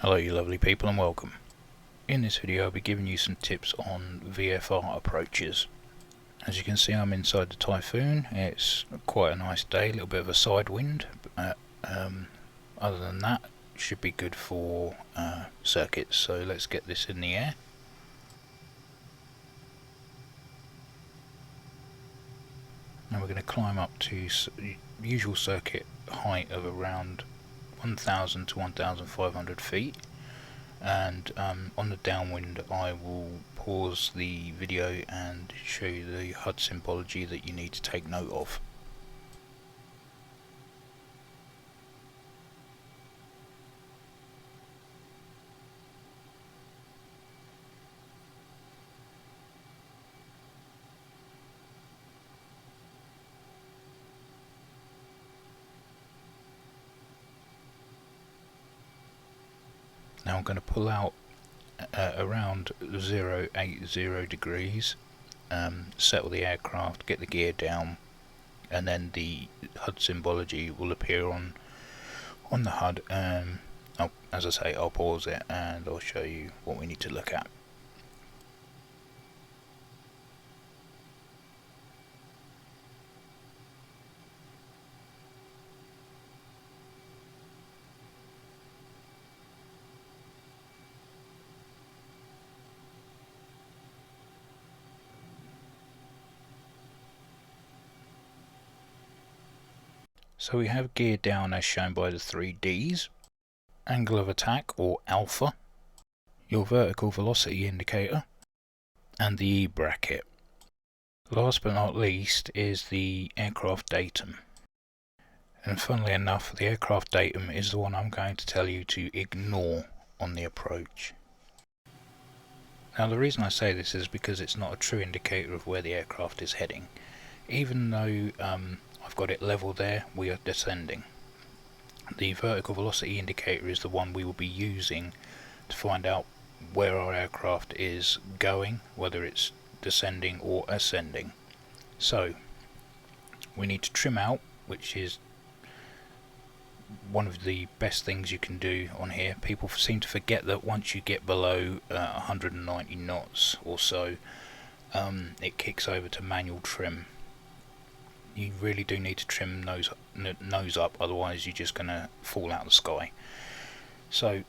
Hello you lovely people and welcome. In this video I'll be giving you some tips on VFR approaches. As you can see, I'm inside the Typhoon. It's quite a nice day, a little bit of a side wind. Other than that, it should be good for circuits. So let's get this in the air. Now we're going to climb up to usual circuit height of around 1,000 to 1,500 feet. And on the downwind I will pause the video and show you the HUD symbology that you need to take note of. Now I'm going to pull out around 080 degrees, settle the aircraft, get the gear down, and then the HUD symbology will appear on the HUD. As I say, I'll pause it and I'll show you what we need to look at. So we have gear down as shown by the 3 Ds, angle of attack or alpha, your vertical velocity indicator, and the E bracket. Last but not least is the aircraft datum. And funnily enough, the aircraft datum is the one I'm going to tell you to ignore on the approach. Now the reason I say this is because it's not a true indicator of where the aircraft is heading. Even though I've got it level there, we are descending. The vertical velocity indicator is the one we will be using to find out where our aircraft is going, whether it's descending or ascending. So we need to trim out, which is one of the best things you can do on here. People seem to forget that once you get below 190 knots or so, it kicks over to manual trim. You really do need to trim nose up, otherwise you're just going to fall out of the sky. So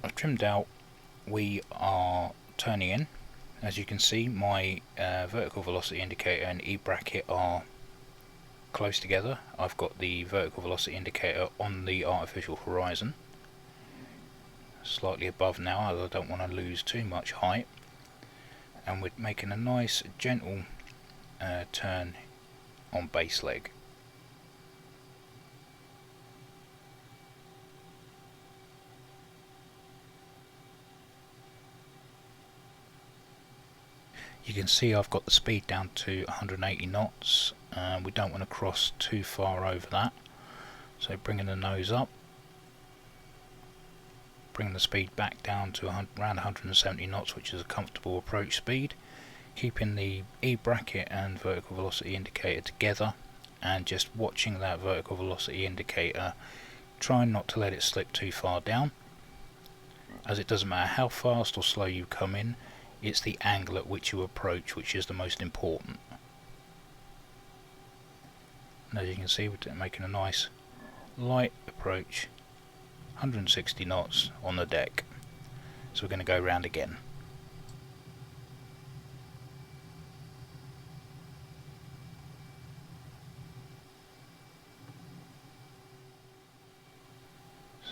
I've trimmed out, we are turning in. As you can see, my vertical velocity indicator and E bracket are close together. I've got the vertical velocity indicator on the artificial horizon, slightly above now, as I don't want to lose too much height. And we're making a nice gentle turn on base leg. You can see I've got the speed down to 180 knots. We don't want to cross too far over that, so bringing the nose up, bring the speed back down to around 170 knots, which is a comfortable approach speed. Keeping the E bracket and vertical velocity indicator together and just watching that vertical velocity indicator, trying not to let it slip too far down, as it doesn't matter how fast or slow you come in, it's the angle at which you approach which is the most important. And as you can see, we're making a nice light approach, 160 knots on the deck. So we're going to go round again.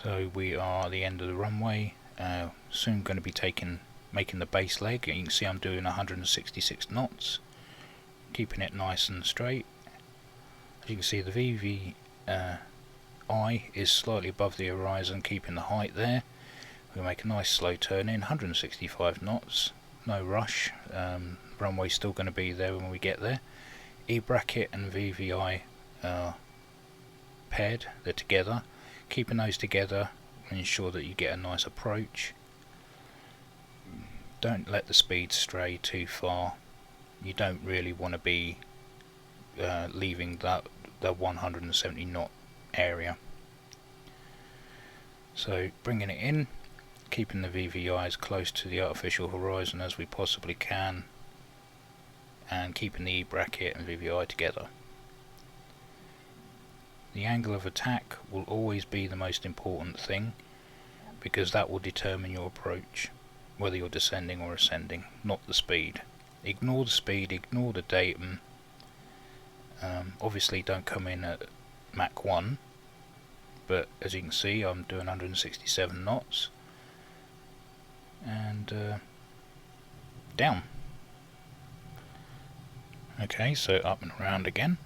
So we are at the end of the runway, soon going to be making the base leg. You can see I'm doing 166 knots, keeping it nice and straight. As you can see, the VVI is slightly above the horizon, keeping the height there. We'll make a nice slow turn in, 165 knots, no rush. Runway's still going to be there when we get there. E bracket and VVI are paired, they're together. Keeping those together and ensure that you get a nice approach. Don't let the speed stray too far. You don't really want to be leaving the 170 knot area. So bringing it in, keeping the VVI as close to the artificial horizon as we possibly can, and keeping the E-bracket and VVI together. The angle of attack will always be the most important thing, because that will determine your approach, whether you're descending or ascending, not the speed. Ignore the speed, ignore the datum. Obviously don't come in at Mach 1, but as you can see I'm doing 167 knots, and down. Okay, so up and around again.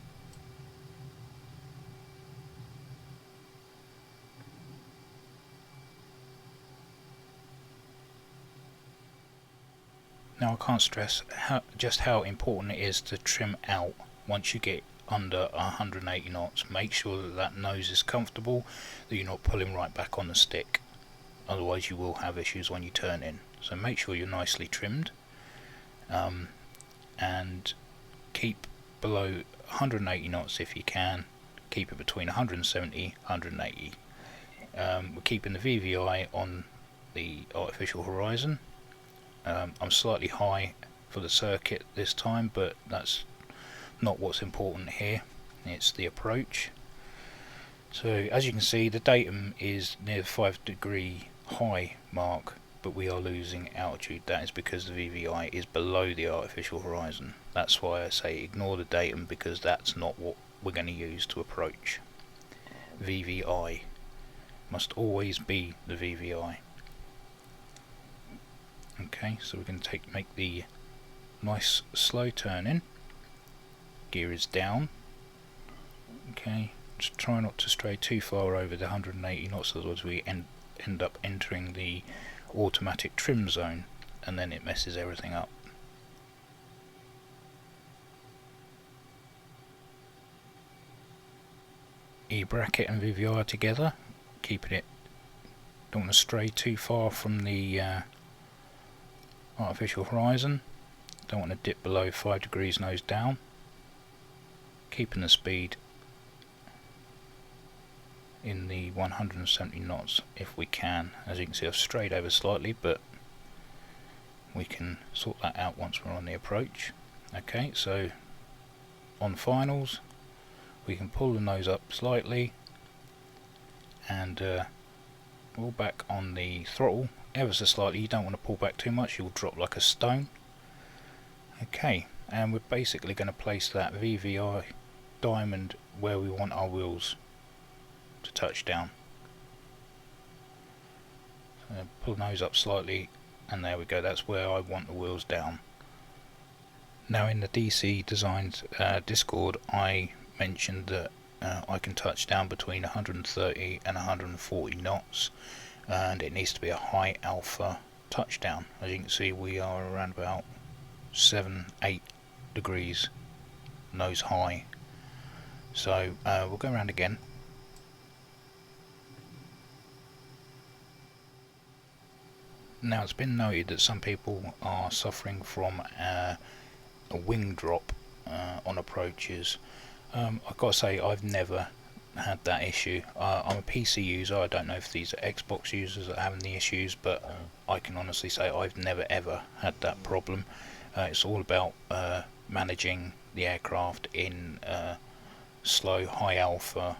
Now I can't stress just how important it is to trim out once you get under 180 knots. Make sure that that nose is comfortable, that you're not pulling right back on the stick. Otherwise you will have issues when you turn in. So make sure you're nicely trimmed, and keep below 180 knots if you can. Keep it between 170 180. We're keeping the VVI on the artificial horizon. I'm slightly high for the circuit this time, but that's not what's important here. It's the approach. So as you can see, the datum is near the 5-degree high mark, but we are losing altitude. That is because the VVI is below the artificial horizon. That's why I say ignore the datum, because that's not what we're going to use to approach. VVI must always be the VVI. Okay, so we're going to make the nice slow turn in. Gear is down. Okay, just try not to stray too far over the 180 knots, otherwise we end up entering the automatic trim zone, and then it messes everything up. E-bracket and VVI together, keeping it, don't want to stray too far from the artificial horizon, don't want to dip below 5 degrees nose down, keeping the speed in the 170 knots if we can. As you can see, I've strayed over slightly, but we can sort that out once we're on the approach. Okay, so on finals we can pull the nose up slightly and pull back on the throttle ever so slightly. You don't want to pull back too much, you'll drop like a stone. Okay, and we're basically going to place that VVI diamond where we want our wheels to touch down. So pull the nose up slightly, and there we go, that's where I want the wheels down. Now in the DC Designs Discord I mentioned that I can touch down between 130 and 140 knots, and it needs to be a high alpha touchdown. As you can see, we are around about 7-8 degrees nose high. So we'll go around again. Now it's been noted that some people are suffering from a wing drop on approaches. I've got to say, I've never had that issue. I'm a PC user. I don't know if these are Xbox users that are having the issues, but I can honestly say I've never ever had that problem. It's all about managing the aircraft in slow, high alpha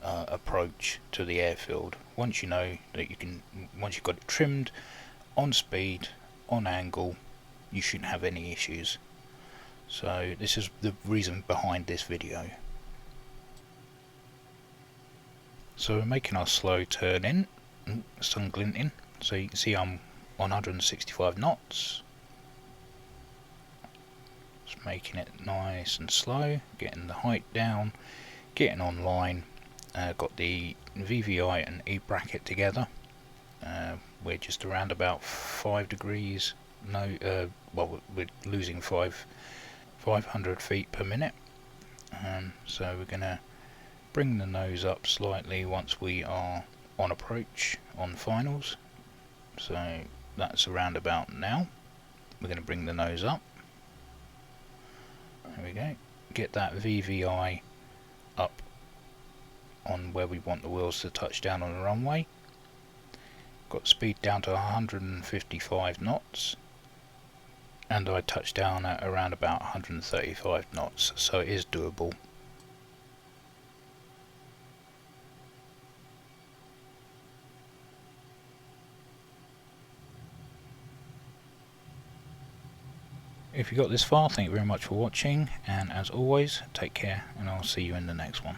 approach to the airfield. Once you know that you can, once you've got it trimmed on speed, on angle, you shouldn't have any issues. So this is the reason behind this video. So we're making our slow turn in, sun glinting, so you can see I'm on 165 knots. Just making it nice and slow, getting the height down, getting online. Got the VVI and E-bracket together. We're just around about 5 degrees. Well, we're losing 500 feet per minute. So we're going to bring the nose up slightly once we are on approach on finals. So that's around about now. We're going to bring the nose up. There we go. Get that VVI up on where we want the wheels to touch down on the runway. Got speed down to 155 knots, and I touched down at around about 135 knots, so it is doable. If you got this far, thank you very much for watching, and as always, take care, and I'll see you in the next one.